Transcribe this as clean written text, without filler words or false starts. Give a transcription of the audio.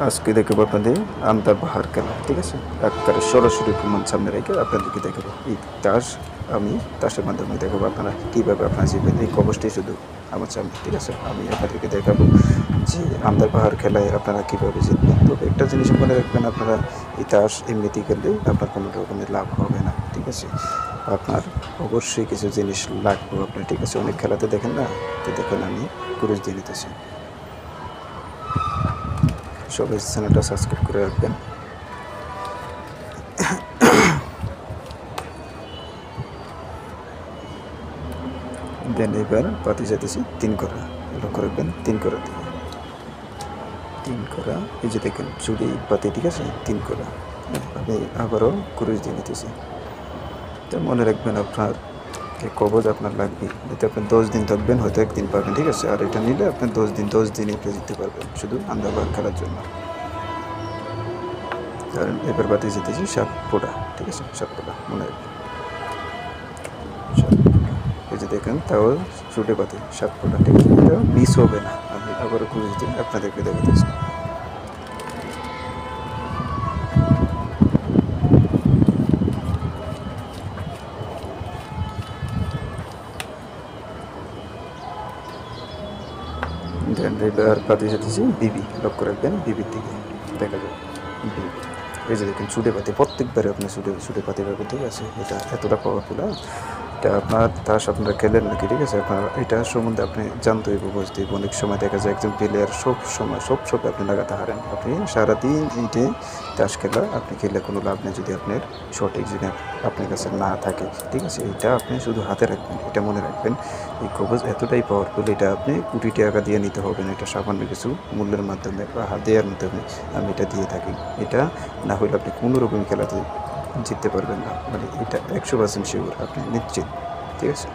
আজকে দেখাবো আপনাদের আন্দার বাহার খেলা, ঠিক আছে। একবারে সরাসরি প্রমাণ সামনে রেখে আপনাদেরকে দেখাবো এই তাস। আমি তাসের মাধ্যমে দেখাবো আপনারা কীভাবে আপনারা জিতবেন। এই কবচটি শুধু আমার সামনে, ঠিক আছে। আমি আপনাদেরকে দেখাবো যে আন্দার বাহার খেলায় আপনারা কীভাবে জিতবেন। তবে একটা জিনিস মনে রাখবেন, আপনারা এই তাস এমনিতেই খেললে আপনার কোনো রকমের লাভ হবে না, ঠিক আছে। আপনার অবশ্যই কিছু জিনিস লাগবে আপনার, ঠিক আছে। অনেক খেলাতে দেখেন না, তো দেখেন আমি কুরুশ দিয়ে নিতেছি। সবাই চ্যানেলটা সাবস্ক্রাইব করে রাখবেন। দেন এবার পাতি যেতেছি 3 করা, লক্ষ্য রাখবেন 3 করা দিয়ে 3 করা। এই যে দেখেন চুড়ি পাতি, ঠিক আছে, 3 করা। আমি আবারও কুরুশ দিয়ে নিতেছি। তো মনে রাখবেন আপনার এই কবজ আপনার লাগবে, যাতে আপনি 10 দিন থাকবেন, হয়তো একদিন পাবেন, ঠিক আছে। আর এটা নিলে আপনি 10 দিন আপনি জিততে পারবেন, শুধু আন্দারবাহার খেলার জন্য। কারণ এবার বাতি জিতেছি 7 ফোঁটা, ঠিক আছে, 7 ফোঁটা মনে রাখবেন। এই যে দেখেন তাও ছুটে পাতি 7 ফোঁটা, ঠিক আছে। এটা মিস হবে না। আমি আবারও কুরুশ দিয়ে আপনাদেরকে দেখাতেছি। দেন এবার পাতি যেতেছি বিবি, লক্ষ্য রাখবেন বিবির দিকে, দেখা যায় বিবি। এই যে দেখেন ছুটে পাতি, প্রত্যেকবারে আপনি ছুটে পাতি পাবেন, ঠিক আছে। এটা এতটা পাওয়ারফুল। এটা আপনার তাস আপনারা খেলেন নাকি, ঠিক আছে। আপনার এটা সম্বন্ধে আপনি জানতে হইব, বুঝতে হইব। অনেক সময় দেখা যায় একজন প্লেয়ার সব সময় আপনি লাগাতে হারেন। আপনি সারাদিন এইটে তাস খেলা আপনি খেলে কোনো লাভ নেই যদি আপনার সঠিক জিনিস আপনার কাছে না থাকে, ঠিক আছে। এটা আপনি শুধু হাতে রাখবেন, এটা মনে রাখবেন। এই কবজ এতটাই পাওয়ারফুল, এটা আপনি কোটি টাকা দিয়ে নিতে হবে না। এটা সামান্য কিছু মূল্যের মাধ্যমে বা হাত দেওয়ার মাধ্যমে আমি এটা দিয়ে থাকি। এটা না হলে আপনি কোনো রকম খেলাতে জিততে পারবেন না, মানে এটা 100% শিওর, আপনি নিশ্চিত, ঠিক আছে।